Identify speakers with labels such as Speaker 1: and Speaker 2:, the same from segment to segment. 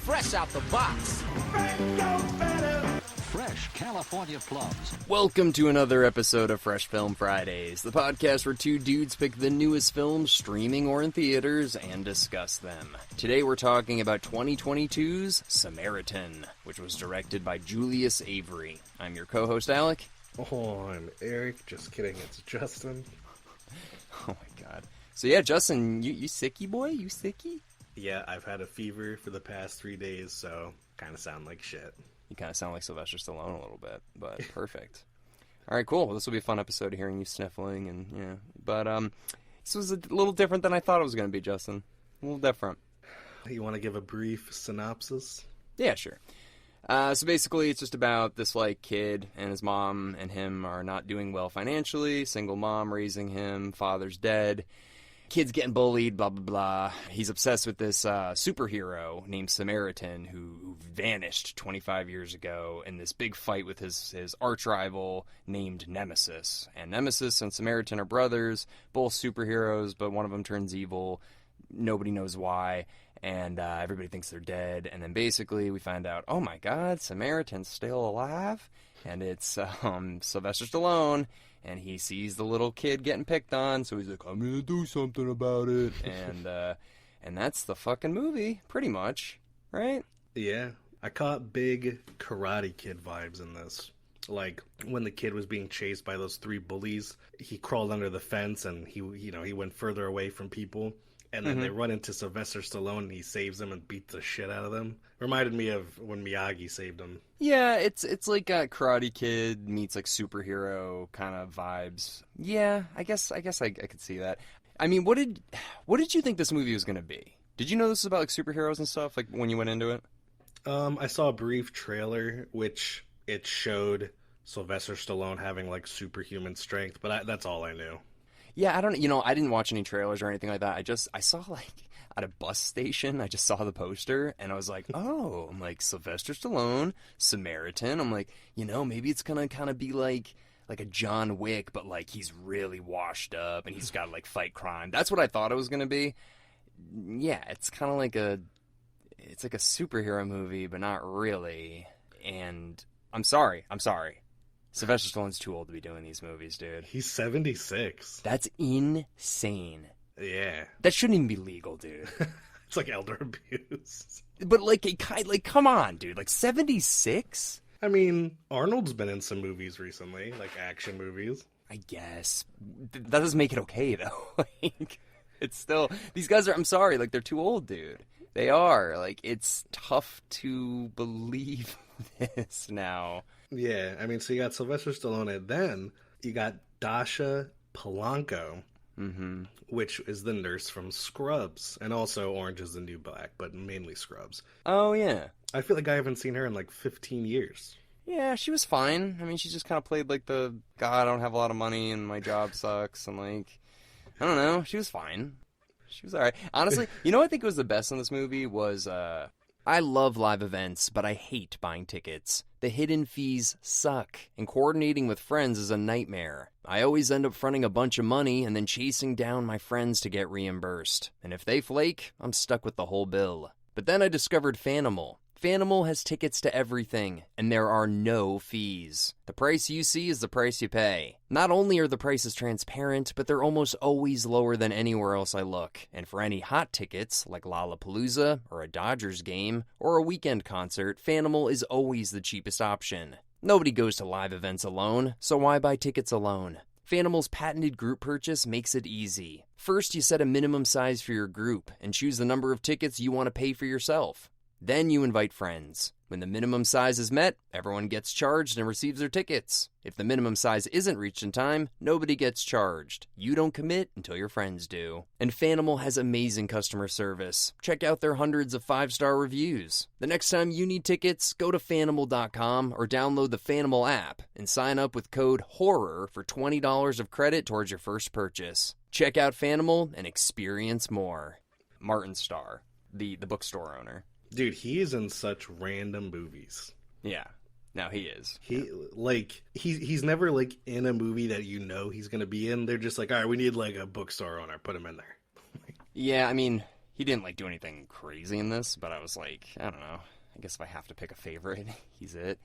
Speaker 1: fresh out the box.
Speaker 2: Fresh California plums.
Speaker 3: Welcome to another episode of Fresh Film Fridays, the podcast where two dudes pick the newest films streaming or in theaters and discuss them. Today we're talking about 2022's Samaritan, which was directed by Julius Avery. I'm your co-host, Alec.
Speaker 4: Oh, I'm Eric. Just kidding, it's Justin.
Speaker 3: Oh my god. So yeah, Justin, you sicky boy? You sicky?
Speaker 4: Yeah, I've had a fever for the past 3 days, so kind of sound like shit.
Speaker 3: You kind of sound like Sylvester Stallone a little bit, but perfect. All right, cool. Well, this will be a fun episode of hearing you sniffling, and yeah. But this was a little different than I thought it was going to be, Justin. A little different.
Speaker 4: You want to give a brief synopsis?
Speaker 3: Yeah, sure. So basically, it's just about this kid and his mom and him are not doing well financially. Single mom raising him, father's dead. Kid's getting bullied, blah, blah, blah. He's obsessed with this superhero named Samaritan who vanished 25 years ago in this big fight with his arch rival named Nemesis. And Nemesis and Samaritan are brothers, both superheroes, but one of them turns evil. Nobody knows why, and everybody thinks they're dead. And then basically we find out, oh my god, Samaritan's still alive? And it's Sylvester Stallone. And he sees the little kid getting picked on, so he's like, I'm gonna do something about it. And that's the fucking movie, pretty much, right?
Speaker 4: Yeah. I caught big Karate Kid vibes in this. Like, when the kid was being chased by those three bullies, he crawled under the fence and he went further away from people. And then they run into Sylvester Stallone and he saves them and beats the shit out of them. Reminded me of when Miyagi saved him.
Speaker 3: Yeah, it's like a Karate Kid meets superhero kind of vibes. Yeah, I guess I could see that. I mean, what did you think this movie was going to be? Did you know this was about superheroes and stuff when you went into it? I saw a brief trailer which it showed Sylvester Stallone having superhuman strength, but that's all I knew. Yeah, I didn't watch any trailers or anything like that. I saw at a bus station, I just saw the poster and I was like, oh, I'm like Sylvester Stallone, Samaritan. I'm like, maybe it's going to kind of be like a John Wick, but he's really washed up and he's got to fight crime. That's what I thought it was going to be. Yeah, it's kind of it's like a superhero movie, but not really. And I'm sorry. Sylvester Stallone's too old to be doing these movies, dude.
Speaker 4: He's 76.
Speaker 3: That's insane.
Speaker 4: Yeah.
Speaker 3: That shouldn't even be legal, dude.
Speaker 4: It's like elder abuse.
Speaker 3: But come on, dude. 76?
Speaker 4: I mean, Arnold's been in some movies recently, action movies.
Speaker 3: I guess. That doesn't make it okay, though. It's still... These guys are... I'm sorry, they're too old, dude. They are. It's tough to believe this now.
Speaker 4: Yeah, I mean, so you got Sylvester Stallone, and then you got Dasha Polanco, which is the nurse from Scrubs, and also Orange is the New Black, but mainly Scrubs.
Speaker 3: Oh, yeah. I
Speaker 4: feel like I haven't seen her in 15 years.
Speaker 3: Yeah, she was fine. I mean, she just kind of played the, God, I don't have a lot of money, and my job sucks, and I don't know, she was fine. She was alright. Honestly, I think was the best in this movie was, I love live events, but I hate buying tickets. The hidden fees suck, and coordinating with friends is a nightmare. I always end up fronting a bunch of money and then chasing down my friends to get reimbursed. And if they flake, I'm stuck with the whole bill. But then I discovered Fanimal. Fanimal has tickets to everything, and there are no fees. The price you see is the price you pay. Not only are the prices transparent, but they're almost always lower than anywhere else I look. And for any hot tickets, like Lollapalooza, or a Dodgers game, or a weekend concert, Fanimal is always the cheapest option. Nobody goes to live events alone, so why buy tickets alone? Fanimal's patented group purchase makes it easy. First, you set a minimum size for your group, and choose the number of tickets you want to pay for yourself. Then you invite friends. When the minimum size is met, everyone gets charged and receives their tickets. If the minimum size isn't reached in time, nobody gets charged. You don't commit until your friends do. And Fanimal has amazing customer service. Check out their hundreds of 5-star reviews. The next time you need tickets, go to Fanimal.com or download the Fanimal app and sign up with code HORROR for $20 of credit towards your first purchase. Check out Fanimal and experience more. Martin Starr, the bookstore owner.
Speaker 4: Dude, he is in such random movies.
Speaker 3: Yeah. No, he is.
Speaker 4: He's never in a movie that he's gonna be in. They're just all right, we need a bookstore owner, put him in there.
Speaker 3: Yeah, I mean, He didn't like do anything crazy in this, but I was like, I don't know. I guess if I have to pick a favorite, he's it.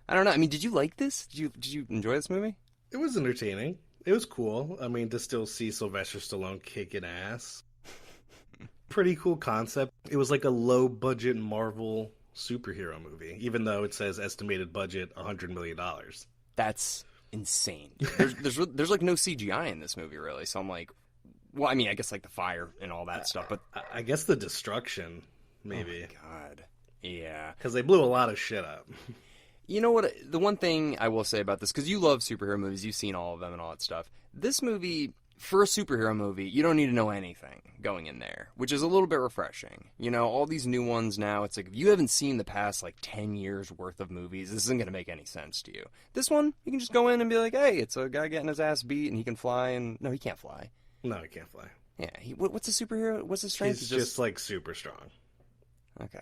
Speaker 3: I don't know. I mean, did you like this? Did you enjoy this movie?
Speaker 4: It was entertaining. It was cool. I mean, to still see Sylvester Stallone kicking ass. Pretty cool concept. It was like a low-budget Marvel superhero movie, even though it says estimated budget $100 million.
Speaker 3: That's insane. There's like no CGI in this movie, really. So I'm like, well, I mean, I guess like the fire and all that stuff, but
Speaker 4: I guess the destruction, maybe.
Speaker 3: Oh my God. Yeah.
Speaker 4: Because they blew a lot of shit up.
Speaker 3: You know what? The one thing I will say about this, because you love superhero movies, you've seen all of them and all that stuff. This movie, for a superhero movie, you don't need to know anything going in there, which is a little bit refreshing. You know, all these new ones now, it's like, if you haven't seen the past, like, 10 years worth of movies, this isn't going to make any sense to you. This one, you can just go in and be like, hey, it's a guy getting his ass beat, and he can fly, and... No, he can't fly.
Speaker 4: No, he can't fly.
Speaker 3: Yeah, what's a superhero? What's his strength?
Speaker 4: He's just, like, super strong.
Speaker 3: Okay.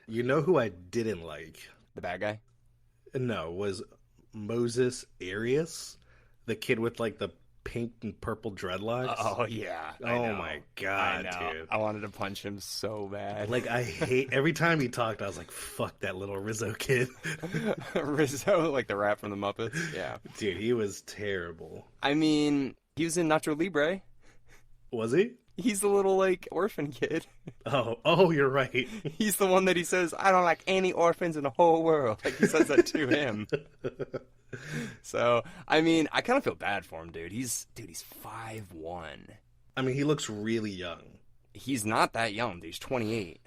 Speaker 4: You know who I didn't like?
Speaker 3: The bad guy?
Speaker 4: No, was Moses Arias, the kid with, like, the pink and purple dreadlocks.
Speaker 3: Oh, yeah.
Speaker 4: Oh, my God, dude.
Speaker 3: I wanted to punch him so bad.
Speaker 4: Like, I hate... Every time he talked, I was like, fuck that little Rizzo kid.
Speaker 3: Rizzo, like the rap from the Muppets? Yeah.
Speaker 4: Dude, he was terrible.
Speaker 3: I mean, he was in Nacho Libre.
Speaker 4: Was he?
Speaker 3: He's the little, like, orphan kid.
Speaker 4: Oh, you're right.
Speaker 3: He's the one that he says, I don't like any orphans in the whole world. Like, he says that to him. So, I mean, I kind of feel bad for him, dude. He's 5'1".
Speaker 4: I mean, he looks really young.
Speaker 3: He's not that young, dude. He's 28.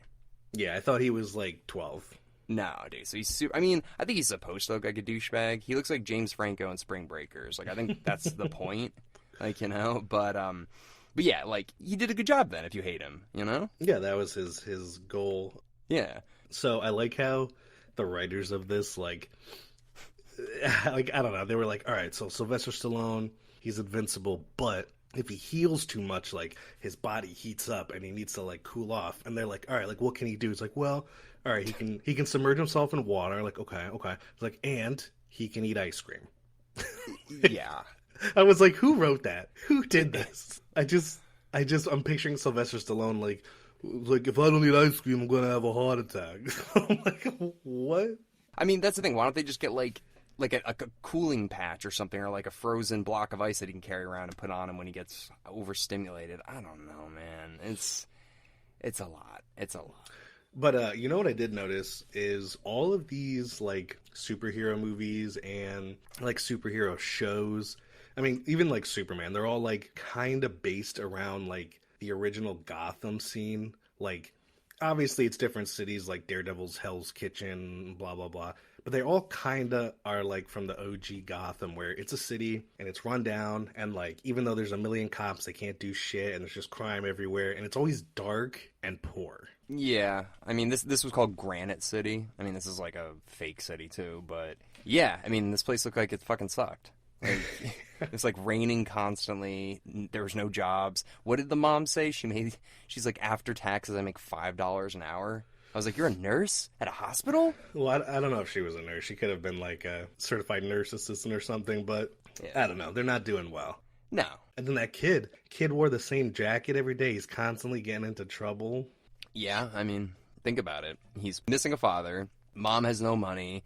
Speaker 4: Yeah, I thought he was, like, 12.
Speaker 3: No, dude. So he's super... I mean, I think he's supposed to look like a douchebag. He looks like James Franco in Spring Breakers. Like, I think that's the point. Like, you know? But yeah, like, he did a good job then if you hate him, you know?
Speaker 4: Yeah, that was his goal.
Speaker 3: Yeah.
Speaker 4: So I like how the writers of this, like, I don't know, they were like, all right, so Sylvester Stallone, he's invincible, but if he heals too much, like, his body heats up and he needs to, like, cool off. And they're like, all right, like, what can he do? It's like, well, all right, he can submerge himself in water. Like, okay. It's like, and he can eat ice cream.
Speaker 3: Yeah.
Speaker 4: I was like, who wrote that? Who did this? I'm picturing Sylvester Stallone like if I don't eat ice cream, I'm gonna have a heart attack. I'm like, what?
Speaker 3: I mean, that's the thing. Why don't they just get like a cooling patch or something, or like a frozen block of ice that he can carry around and put on him when he gets overstimulated? I don't know, man. It's a lot. It's a lot.
Speaker 4: But you know what I did notice is all of these like superhero movies and like superhero shows. I mean, even like Superman, they're all like kind of based around like the original Gotham scene. Like, obviously it's different cities like Daredevil's Hell's Kitchen, blah, blah, blah. But they all kind of are like from the OG Gotham where it's a city and it's run down. And like, even though there's a million cops, they can't do shit and there's just crime everywhere. And it's always dark and poor.
Speaker 3: Yeah. I mean, this was called Granite City. I mean, this is like a fake city too. But yeah, I mean, this place looked like it fucking sucked. Like, it's like raining constantly. There was no jobs. What did the mom say? She's like, after taxes, I make $5 an hour. I was like, you're a nurse at a hospital?
Speaker 4: Well, I don't know if she was a nurse. She could have been like a certified nurse assistant or something, but yeah. I don't know. They're not doing well.
Speaker 3: No.
Speaker 4: And then that kid wore the same jacket every day. He's constantly getting into trouble.
Speaker 3: Yeah, I mean, think about it. He's missing a father. Mom has no money.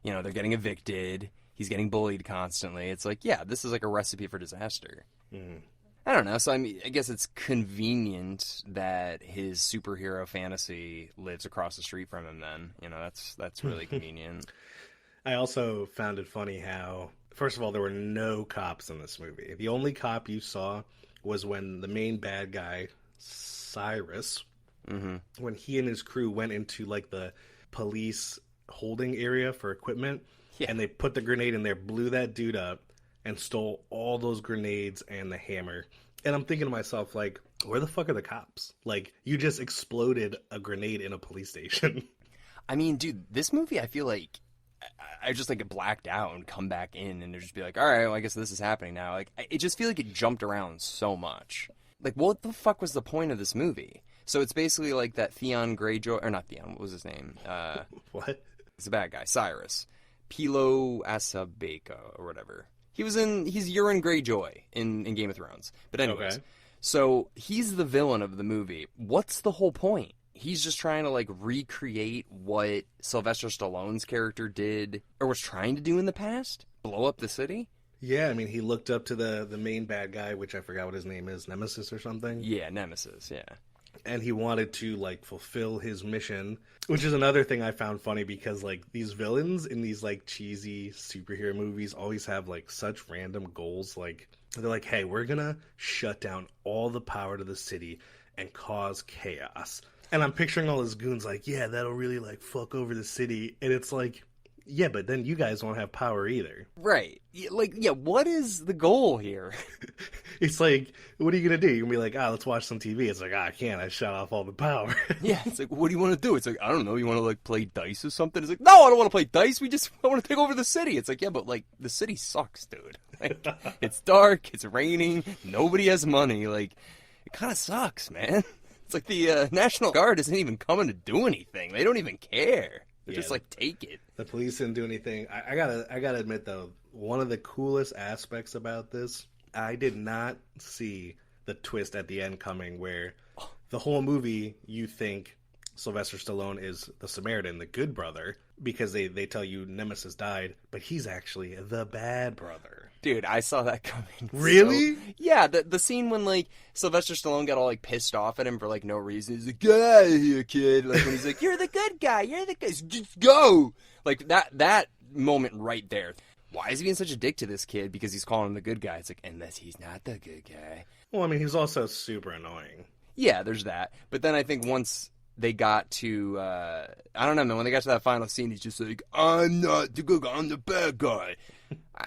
Speaker 3: You know, they're getting evicted. He's getting bullied constantly. It's like, yeah, this is like a recipe for disaster. Mm. I don't know. So, I mean, I guess it's convenient that his superhero fantasy lives across the street from him then. You know, that's really convenient.
Speaker 4: I also found it funny how, first of all, there were no cops in this movie. The only cop you saw was when the main bad guy, Cyrus, when he and his crew went into, like, the police holding area for equipment. Yeah. And they put the grenade in there, blew that dude up, and stole all those grenades and the hammer. And I'm thinking to myself, like, where the fuck are the cops? Like, you just exploded a grenade in a police station.
Speaker 3: I mean, dude, this movie, I feel like I just, like, blacked out and come back in and just be like, all right, well, I guess this is happening now. Like, it just feel like it jumped around so much. Like, what the fuck was the point of this movie? So it's basically like that Theon Greyjoy, or not Theon, what was his name?
Speaker 4: What?
Speaker 3: It's a bad guy, Cyrus. Pilo Asabeka or whatever. He's Euron Greyjoy in Game of Thrones. But anyways, So he's the villain of the movie. What's the whole point? He's just trying to like recreate what Sylvester Stallone's character did or was trying to do in the past? Blow up the city?
Speaker 4: Yeah, I mean, he looked up to the main bad guy, which I forgot what his name is, Nemesis or something.
Speaker 3: Yeah, Nemesis, yeah.
Speaker 4: And he wanted to, like, fulfill his mission, which is another thing I found funny because, like, these villains in these, like, cheesy superhero movies always have, like, such random goals. Like, they're like, hey, we're gonna shut down all the power to the city and cause chaos. And I'm picturing all his goons like, yeah, that'll really, like, fuck over the city. And it's like, yeah, but then you guys won't have power either.
Speaker 3: Right. Yeah, what is the goal here?
Speaker 4: It's like, what are you going to do? You're going to be like, let's watch some TV. It's like, I can't. I shut off all the power.
Speaker 3: Yeah, it's like, what do you want to do? It's like, I don't know. You want to, like, play dice or something? It's like, no, I don't want to play dice. I want to take over the city. It's like, yeah, but, like, the city sucks, dude. Like, it's dark. It's raining. Nobody has money. Like, it kind of sucks, man. It's like the National Guard isn't even coming to do anything. They don't even care. They're just like, take it.
Speaker 4: The police didn't do anything. I gotta admit though, one of the coolest aspects about this, I did not see the twist at the end coming where the whole movie you think Sylvester Stallone is the Samaritan, the good brother, because they tell you Nemesis died, but he's actually the bad brother.
Speaker 3: Dude, I saw that coming.
Speaker 4: Really?
Speaker 3: Yeah, the scene when, like, Sylvester Stallone got all, like, pissed off at him for, like, no reason. He's like, get out of here, kid. Like, when he's like, you're the good guy. You're the guy. Just go. Like, that moment right there. Why is he being such a dick to this kid? Because he's calling him the good guy. It's like, unless he's not the good guy.
Speaker 4: Well, I mean, he's also super annoying.
Speaker 3: Yeah, there's that. But then I think once they got to, I don't know, man, when they got to that final scene, he's just like, I'm not the good guy, I'm the bad guy.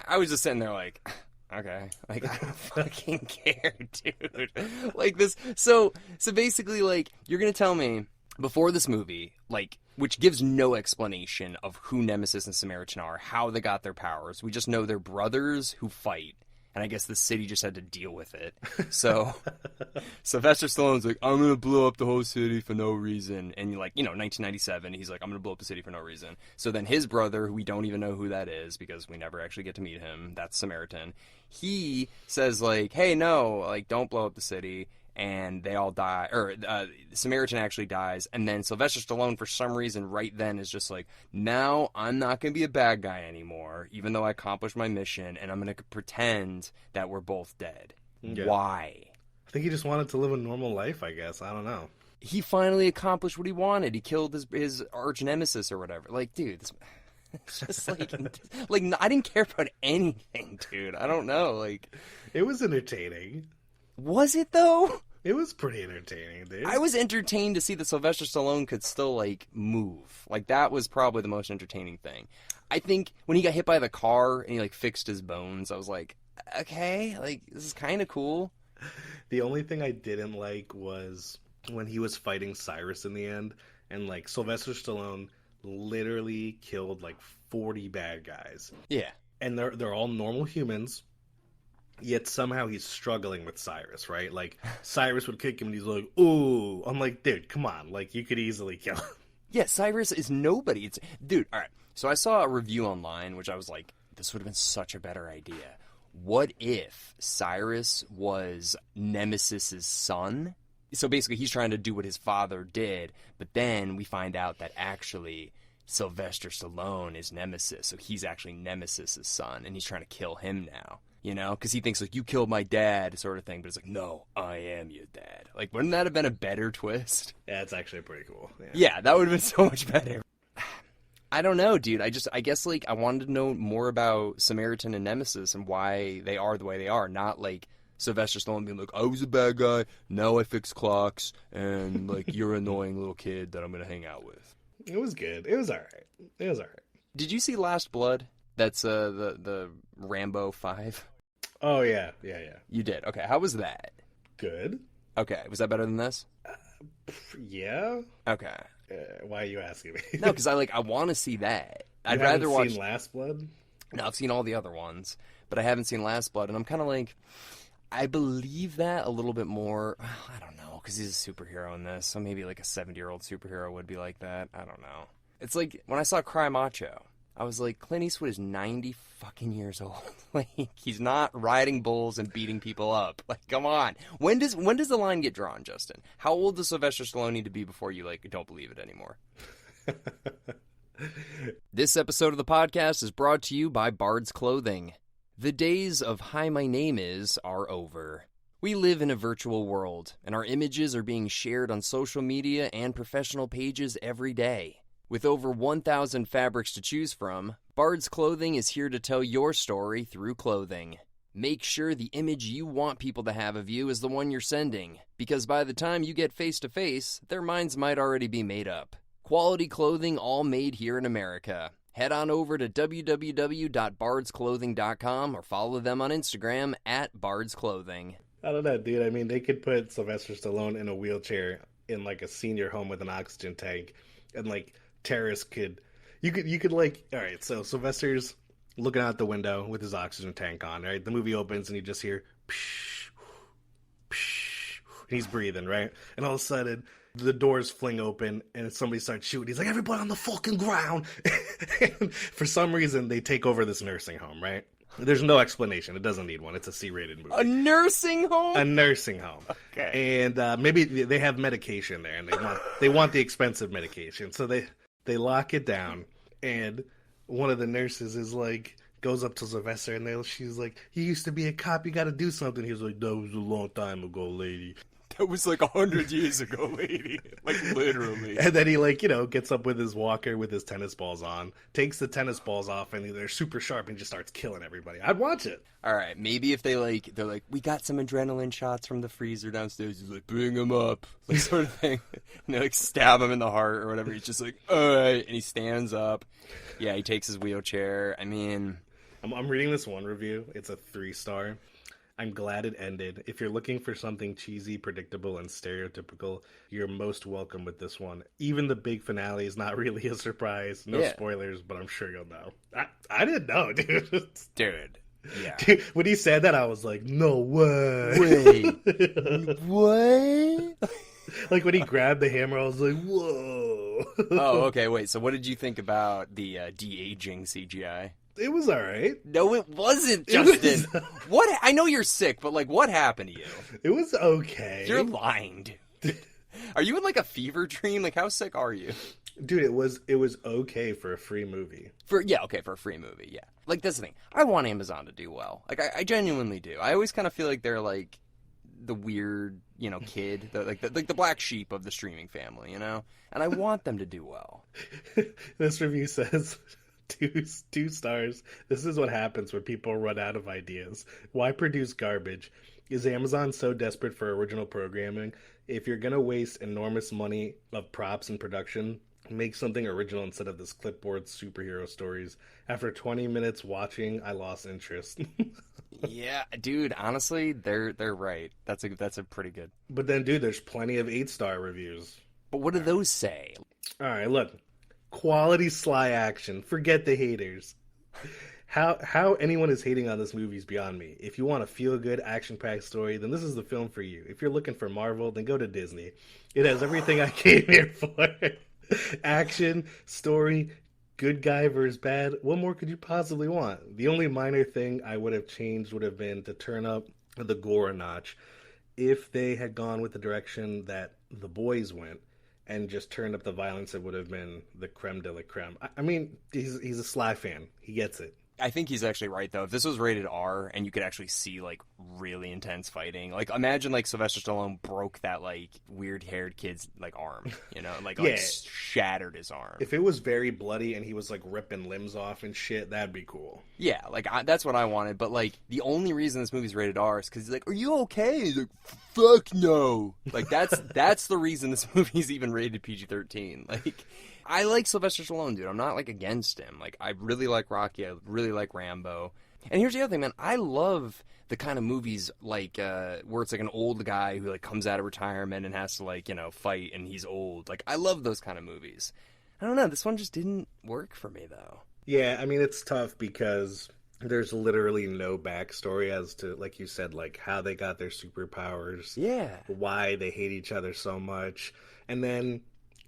Speaker 3: I was just sitting there like, okay, like, I don't fucking care, dude. Like this, so basically, like, you're gonna tell me, before this movie, like, which gives no explanation of who Nemesis and Samaritan are, how they got their powers. We just know they're brothers who fight. And I guess the city just had to deal with it. So Sylvester Stallone's like, I'm going to blow up the whole city for no reason. And, like, 1997, he's like, I'm going to blow up the city for no reason. So then his brother, who we don't even know who that is because we never actually get to meet him, that's Samaritan, he says, like, hey, no, like, don't blow up the city. And they all die, or Samaritan actually dies, and then Sylvester Stallone, for some reason, right then is just like, now I'm not going to be a bad guy anymore, even though I accomplished my mission, and I'm going to pretend that we're both dead. Yeah. Why?
Speaker 4: I think he just wanted to live a normal life, I guess. I don't know.
Speaker 3: He finally accomplished what he wanted. He killed his arch nemesis or whatever. Like, dude, it's just like I didn't care about anything, dude. I don't know. Like,
Speaker 4: it was entertaining.
Speaker 3: Was it, though?
Speaker 4: It was pretty entertaining, dude.
Speaker 3: I was entertained to see that Sylvester Stallone could still, like, move. Like, that was probably the most entertaining thing. I think when he got hit by the car and he, like, fixed his bones, I was like, okay, like, this is kind of cool.
Speaker 4: The only thing I didn't like was when he was fighting Cyrus in the end, and, like, Sylvester Stallone literally killed, like, 40 bad guys.
Speaker 3: Yeah.
Speaker 4: And they're all normal humans. Yet somehow he's struggling with Cyrus, right? Like, Cyrus would kick him and he's like, ooh. I'm like, dude, come on. Like, you could easily kill him.
Speaker 3: Yeah, Cyrus is nobody. Dude, all right. So I saw a review online, which I was like, this would have been such a better idea. What if Cyrus was Nemesis's son? So basically he's trying to do what his father did, but then we find out that actually Sylvester Stallone is Nemesis. So he's actually Nemesis's son, and he's trying to kill him now. You know, because he thinks, like, you killed my dad, sort of thing. But it's like, no, I am your dad. Like, wouldn't that have been a better twist?
Speaker 4: Yeah, it's actually pretty cool.
Speaker 3: Yeah, that would have been so much better. I don't know, dude. I guess, like, I wanted to know more about Samaritan and Nemesis and why they are the way they are. Not, like, Sylvester Stallone being like, I was a bad guy, now I fix clocks, and, like, you're an annoying little kid that I'm going to hang out with.
Speaker 4: It was good. It was all right.
Speaker 3: Did you see Last Blood? That's the Rambo 5.
Speaker 4: Oh, yeah.
Speaker 3: You did? Okay, how was that?
Speaker 4: Good.
Speaker 3: Okay, was that better than this?
Speaker 4: Yeah.
Speaker 3: Okay.
Speaker 4: Why are you asking me?
Speaker 3: No, because I want to see that.
Speaker 4: I'd rather watch. Seen Last Blood?
Speaker 3: No, I've seen all the other ones, but I haven't seen Last Blood, and I'm kind of like, I believe that a little bit more. I don't know, because he's a superhero in this, so maybe like a 70-year-old superhero would be like that. I don't know. It's like when I saw Cry Macho. I was like, Clint Eastwood is 90 fucking years old. Like, he's not riding bulls and beating people up. Like, come on. When does the line get drawn, Justin? How old does Sylvester Stallone need to be before you, like, don't believe it anymore? This episode of the podcast is brought to you by Bard's Clothing. The days of "Hi, my name is" are over. We live in a virtual world, and our images are being shared on social media and professional pages every day. With over 1,000 fabrics to choose from, Bard's Clothing is here to tell your story through clothing. Make sure the image you want people to have of you is the one you're sending, because by the time you get face-to-face, their minds might already be made up. Quality clothing all made here in America. Head on over to www.bardsclothing.com or follow them on Instagram @bardsclothing.
Speaker 4: I don't know, dude. I mean, they could put Sylvester Stallone in a wheelchair in like a senior home with an oxygen tank, and like terrorists could, you could like, all right. So Sylvester's looking out the window with his oxygen tank on. Right, the movie opens and you just hear, psh, psh, and he's breathing, right, and all of a sudden the doors fling open and somebody starts shooting. He's like, everybody on the fucking ground. And for some reason, they take over this nursing home, right? There's no explanation. It doesn't need one. It's a C-rated movie.
Speaker 3: A nursing home?
Speaker 4: A nursing home.
Speaker 3: Okay.
Speaker 4: And maybe they have medication there, and they want the expensive medication. So they lock it down, and one of the nurses is like, goes up to Sylvester, and she's like, "You used to be a cop. You got to do something." He was like, "That was a long time ago, lady."
Speaker 3: That was like 100 years ago, lady. Like, literally.
Speaker 4: And then he, like, gets up with his walker with his tennis balls on, takes the tennis balls off, and they're super sharp, and just starts killing everybody. I'd watch it.
Speaker 3: All right, maybe if they're like, we got some adrenaline shots from the freezer downstairs. He's like, bring him up, like, sort of thing. And they, like, stab him in the heart or whatever. He's just like, all right. And he stands up. Yeah, he takes his wheelchair. I mean...
Speaker 4: I'm reading this one review. It's a 3-star. I'm glad it ended. If you're looking for something cheesy, predictable, and stereotypical, you're most welcome with this one. Even the big finale is not really a surprise. No spoilers, but I'm sure you'll know. I didn't know, dude.
Speaker 3: Dude. Yeah.
Speaker 4: Dude, when he said that, I was like, no way.
Speaker 3: Wait. What?
Speaker 4: Like when he grabbed the hammer, I was like, whoa.
Speaker 3: Oh, okay, wait. So what did you think about the de-aging CGI?
Speaker 4: It was all right.
Speaker 3: No, it wasn't, Justin. What? I know you're sick, but, like, what happened to you?
Speaker 4: It was okay.
Speaker 3: You're lying, dude. Are you in, like, a fever dream? Like, how sick are you?
Speaker 4: Dude, it was okay for a free movie.
Speaker 3: For a free movie, yeah. Like, that's the thing. I want Amazon to do well. Like, I genuinely do. I always kind of feel like they're, like, the weird, kid, the black sheep of the streaming family, And I want them to do well.
Speaker 4: This review says... Two stars. This is what happens when people run out of ideas. Why produce garbage? Is Amazon so desperate for original programming? If you're going to waste enormous money of props and production, make something original instead of this clipboard superhero stories. After 20 minutes watching, I lost interest.
Speaker 3: Yeah, dude, honestly, they're right. That's a pretty good.
Speaker 4: But then, dude, there's plenty of 8-star reviews.
Speaker 3: But what do those say?
Speaker 4: All right, look. Quality sly action. Forget the haters. How anyone is hating on this movie is beyond me. If you want a feel-good, action-packed story, then this is the film for you. If you're looking for Marvel, then go to Disney. It has everything I came here for. Action, story, good guy versus bad. What more could you possibly want? The only minor thing I would have changed would have been to turn up the gore a notch. If they had gone with the direction that The Boys went, and just turned up the violence, it would have been the creme de la creme. I mean, he's a Sly fan. He gets it.
Speaker 3: I think he's actually right, though. If this was rated R and you could actually see, like, really intense fighting, like, imagine, like, Sylvester Stallone broke that, like, weird-haired kid's, like, arm, like shattered his arm.
Speaker 4: If it was very bloody and he was, like, ripping limbs off and shit, that'd be cool.
Speaker 3: Yeah, like, that's what I wanted, but, like, the only reason this movie's rated R is because he's like, are you okay? He's like, fuck no. Like, that's the reason this movie's even rated PG-13. Like... I like Sylvester Stallone, dude. I'm not, like, against him. Like, I really like Rocky. I really like Rambo. And here's the other thing, man. I love the kind of movies, like, where it's, like, an old guy who, like, comes out of retirement and has to, like, fight and he's old. Like, I love those kind of movies. I don't know. This one just didn't work for me, though.
Speaker 4: Yeah, I mean, it's tough because there's literally no backstory as to, like you said, like, how they got their superpowers.
Speaker 3: Yeah.
Speaker 4: Why they hate each other so much. And then...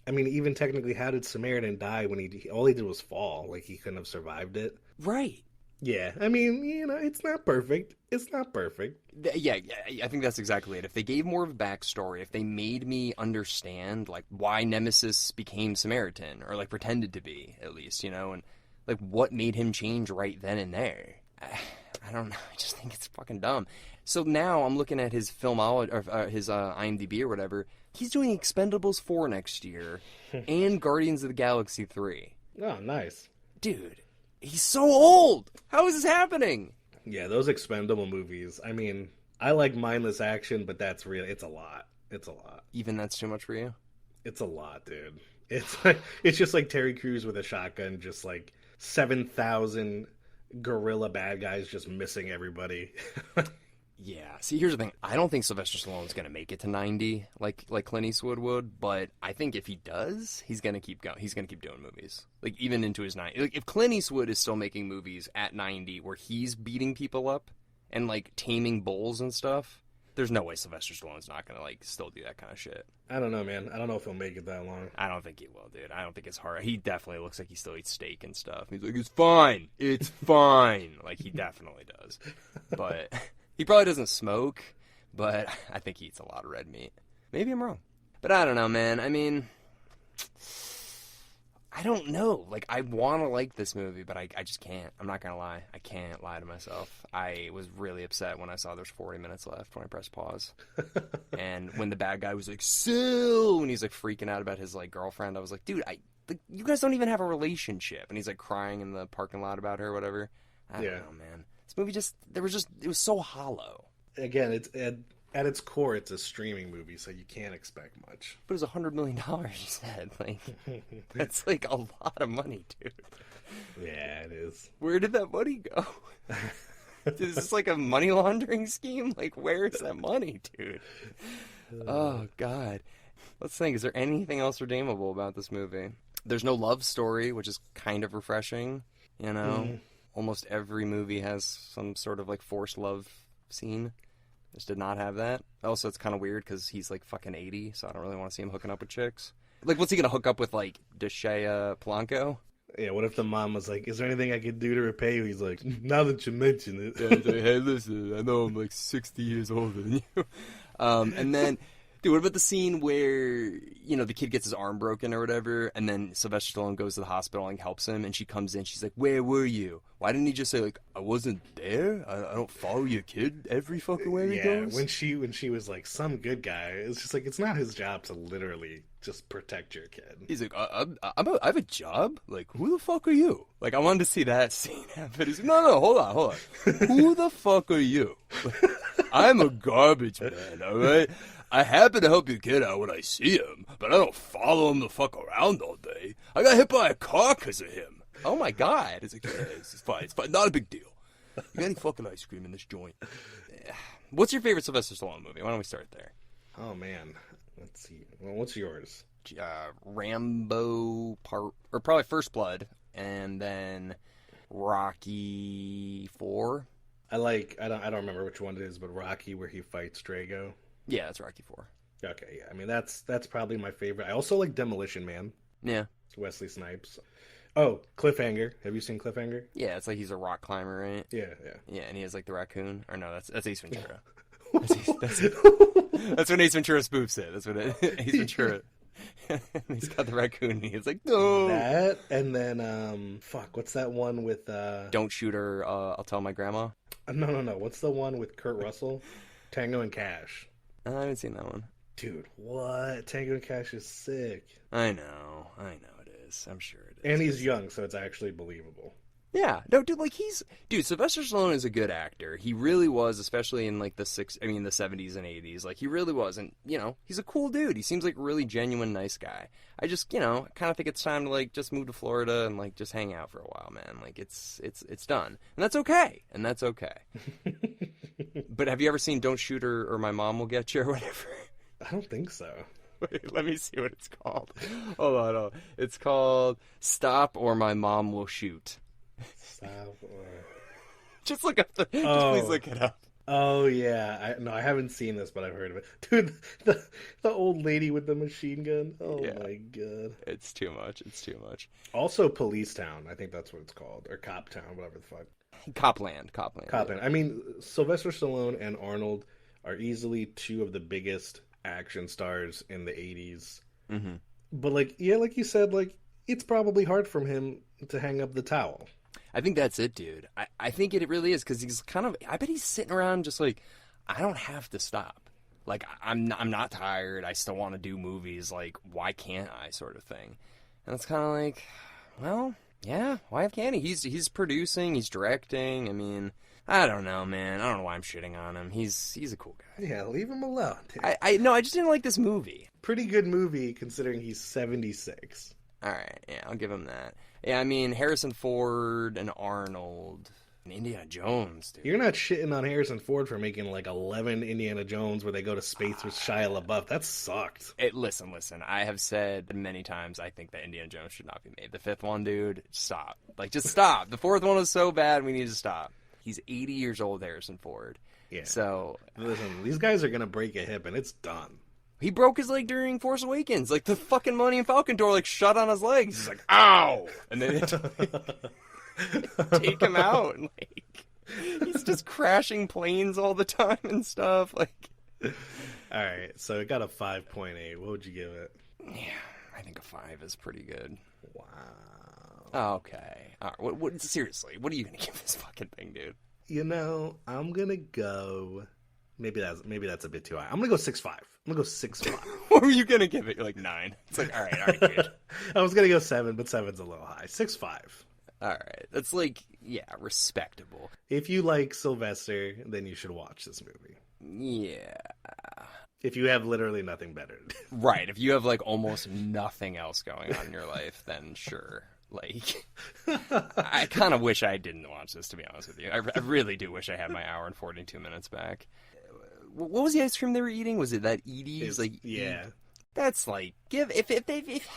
Speaker 4: I mean, even technically, how did Samaritan die when all he did was fall? Like, he couldn't have survived it?
Speaker 3: Right.
Speaker 4: Yeah, I mean, it's not perfect. It's not perfect.
Speaker 3: Yeah, I think that's exactly it. If they gave more of a backstory, if they made me understand, like, why Nemesis became Samaritan, or, like, pretended to be, at least, and, like, what made him change right then and there. I don't know. I just think it's fucking dumb. So now I'm looking at his his IMDb or whatever. He's doing Expendables 4 next year and Guardians of the Galaxy 3.
Speaker 4: Oh, nice.
Speaker 3: Dude, he's so old. How is this happening?
Speaker 4: Yeah, those Expendable movies. I mean, I like mindless action, but that's real. It's a lot. It's a lot.
Speaker 3: Even that's too much for you?
Speaker 4: It's a lot, dude. It's just like Terry Crews with a shotgun, just like 7,000 gorilla bad guys just missing everybody.
Speaker 3: Yeah. See, here's the thing. I don't think Sylvester Stallone's going to make it to 90 like Clint Eastwood would, but I think if he does, he's going to keep going. He's going to keep doing movies. Like, even into his 90s. Like, if Clint Eastwood is still making movies at 90 where he's beating people up and, like, taming bulls and stuff, there's no way Sylvester Stallone's not going to, like, still do that kind of shit.
Speaker 4: I don't know, man. I don't know if he'll make it that long.
Speaker 3: I don't think he will, dude. I don't think it's hard. He definitely looks like he still eats steak and stuff. He's like, it's fine. It's fine. Like, he definitely does. But... he probably doesn't smoke, but I think he eats a lot of red meat. Maybe I'm wrong. But I don't know, man. I mean, I don't know. Like, I want to like this movie, but I just can't. I'm not going to lie. I can't lie to myself. I was really upset when I saw there's 40 minutes left when I pressed pause. And when the bad guy was like, Syl, when he's like freaking out about his like girlfriend, I was like, dude, you guys don't even have a relationship. And he's like crying in the parking lot about her or whatever. I don't know, man. This movie it was so hollow.
Speaker 4: Again, it's at its core, it's a streaming movie, so you can't expect much.
Speaker 3: But it was $100 million, you said. Like, that's like a lot of money, dude.
Speaker 4: Yeah, it is.
Speaker 3: Where did that money go? Is this like a money laundering scheme? Like, where is that money, dude? Oh, God. Let's think. Is there anything else redeemable about this movie? There's no love story, which is kind of refreshing, Almost every movie has some sort of, like, forced love scene. This did not have that. Also, it's kind of weird because he's, like, fucking 80, so I don't really want to see him hooking up with chicks. Like, what's he going to hook up with, like, Deshea Polanco?
Speaker 4: Yeah, what if the mom was like, is there anything I could do to repay you? He's like, now that you mention it.
Speaker 3: Yeah, he's like, hey, listen, I know I'm, like, 60 years older than you. And then... dude, what about the scene where, the kid gets his arm broken or whatever, and then Sylvester Stallone goes to the hospital and helps him, and she comes in, she's like, where were you? Why didn't he just say, like, I wasn't there? I don't follow your kid every fucking where he goes?
Speaker 4: Yeah, when she was like, some good guy, it's just like, it's not his job to literally just protect your kid.
Speaker 3: He's like, I have a job? Like, who the fuck are you? Like, I wanted to see that scene happen. He's like, no, hold on. Who the fuck are you? Like, I'm a garbage man, all right? I happen to help your kid out when I see him, but I don't follow him the fuck around all day. I got hit by a car because of him. Oh my God. It's like, yeah, it's fine. Not a big deal. You got any fucking ice cream in this joint? What's your favorite Sylvester Stallone movie? Why don't we start there?
Speaker 4: Oh, man. Let's see. Well, what's yours?
Speaker 3: Rambo or probably First Blood, and then Rocky 4.
Speaker 4: I don't remember which one it is, but Rocky where he fights Drago.
Speaker 3: Yeah, that's Rocky 4.
Speaker 4: Okay, yeah. I mean, that's probably my favorite. I also like Demolition Man.
Speaker 3: Yeah.
Speaker 4: It's Wesley Snipes. Oh, Cliffhanger. Have you seen Cliffhanger?
Speaker 3: Yeah, it's like he's a rock climber, right?
Speaker 4: Yeah.
Speaker 3: Yeah, and he has like the raccoon. Or no, that's Ace Ventura. That's when Ace Ventura spoofs it. That's what Ace Ventura. He's got the raccoon and he's like, no.
Speaker 4: That, and then, what's that one with,
Speaker 3: Don't Shoot Her, I'll Tell My Grandma?
Speaker 4: No. What's the one with Kurt Russell? Tango and Cash.
Speaker 3: I haven't seen that one.
Speaker 4: Dude, what? Tango and Cash is sick.
Speaker 3: I know it is. I'm sure it is.
Speaker 4: And he's young, so it's actually believable.
Speaker 3: Yeah. No, dude, like Sylvester Stallone is a good actor. He really was, especially in like the 70s and 80s. Like he really was. And, he's a cool dude. He seems like a really genuine, nice guy. I just, kind of think it's time to like just move to Florida and like just hang out for a while, man. Like it's done. And that's okay. But have you ever seen Don't Shoot Her or My Mom Will Get You or whatever?
Speaker 4: I don't think so.
Speaker 3: Wait, let me see what it's called. Hold on. It's called Stop or My Mom Will Shoot.
Speaker 4: Stop or...
Speaker 3: Just look up please look it up.
Speaker 4: Oh yeah, I haven't seen this, but I've heard of it. Dude, the old lady with the machine gun. Oh
Speaker 3: Yeah.
Speaker 4: my god.
Speaker 3: It's too much. It's too much.
Speaker 4: Also, Police Town. I think that's what it's called, or Cop Town, whatever the fuck.
Speaker 3: Copland.
Speaker 4: Cop. I mean, Sylvester Stallone and Arnold are easily two of the biggest action stars in the '80s.
Speaker 3: Mm-hmm.
Speaker 4: But like, yeah, like you said, like it's probably hard for him to hang up the towel.
Speaker 3: I think that's it, dude. I think it really is, because he's kind of, I bet he's sitting around just like, I don't have to stop. Like, I'm not tired. I still want to do movies. Like, why can't I, sort of thing. And it's kind of like, well, yeah, why can't he? He's producing, he's directing. I mean, I don't know, man. I don't know why I'm shitting on him. He's a cool guy.
Speaker 4: Yeah, leave him alone.
Speaker 3: No, I just didn't like this movie.
Speaker 4: Pretty good movie considering he's 76.
Speaker 3: All right, yeah, I'll give him that. Yeah, I mean, Harrison Ford and Arnold and Indiana Jones, dude.
Speaker 4: You're not shitting on Harrison Ford for making like 11 Indiana Jones where they go to space with Shia LaBeouf. That sucked.
Speaker 3: Listen. I have said many times I think that Indiana Jones should not be made. The fifth one, dude, stop. Like, just stop. The fourth one was so bad, we need to stop. He's 80 years old, Harrison Ford.
Speaker 4: Yeah.
Speaker 3: So,
Speaker 4: listen, these guys are going to break a hip and it's done.
Speaker 3: he broke his leg during Force Awakens. Like, the fucking Millennium Falcon door, like, shut on his legs. He's like, ow! And then take him out. And, like, he's just crashing planes all the time and stuff. Like,
Speaker 4: all right, so it got a 5.8. What would you give it?
Speaker 3: yeah, I think a 5 is pretty good.
Speaker 4: Wow.
Speaker 3: Okay. All right. What, seriously, what are you going to give this fucking thing, dude?
Speaker 4: You know, I'm going to go... Maybe that's a bit too high. I'm going to go 6.5. I'm going to go 6.5.
Speaker 3: What were you going to give it? You're like 9. It's like, all right, dude.
Speaker 4: I was going to go 7, but 7's a little high. 6.5.
Speaker 3: All right. That's like, yeah, respectable.
Speaker 4: If you like Sylvester, then you should watch this movie.
Speaker 3: Yeah.
Speaker 4: If you have literally nothing better to do.
Speaker 3: Right. If you have like almost nothing else going on in your life, then sure. Like, I kind of wish I didn't watch this, to be honest with you. I really do wish I had my hour and 42 minutes back. What was the ice cream they were eating? Was it that Edie's? Like,
Speaker 4: yeah.
Speaker 3: That's like, if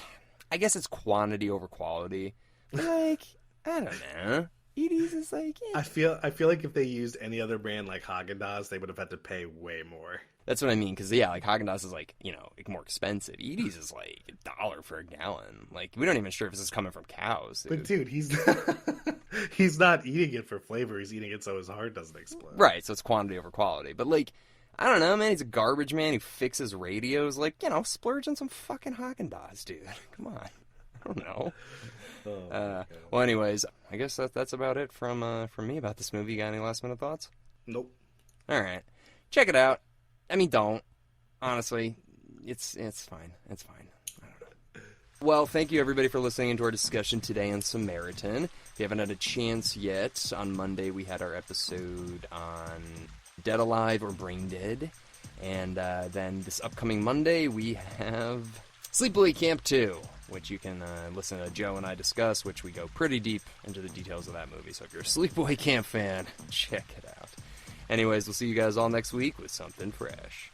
Speaker 3: I guess it's quantity over quality. Like, I don't know. Edie's is like, yeah.
Speaker 4: I feel like if they used any other brand like Haagen-Dazs, they would have had to pay way more.
Speaker 3: That's what I mean, because, yeah, like, Haagen-Dazs is, like, you know, more expensive. Edie's is, like, $1 for a gallon. Like, we don't even sure if this is coming from cows, dude.
Speaker 4: But, dude, he's not eating it for flavor. He's eating it so his heart doesn't explode.
Speaker 3: Right, so it's quantity over quality. But, like, I don't know, man. He's a garbage man who fixes radios. Like, you know, splurge on some fucking Haagen-Dazs, dude. Come on. I don't know. Well, anyways, I guess that's about it from me about this movie. You got any last-minute thoughts?
Speaker 4: Nope.
Speaker 3: All right. Check it out. I mean, don't. Honestly, it's fine. It's fine. I don't know. Well, thank you, everybody, for listening to our discussion today on Samaritan. If you haven't had a chance yet, on Monday we had our episode on Dead Alive or Brain Dead. And then this upcoming Monday we have Sleepaway Camp 2, which you can listen to Joe and I discuss, which we go pretty deep into the details of that movie. So if you're a Sleepaway Camp fan, check it out. Anyways, we'll see you guys all next week with something fresh.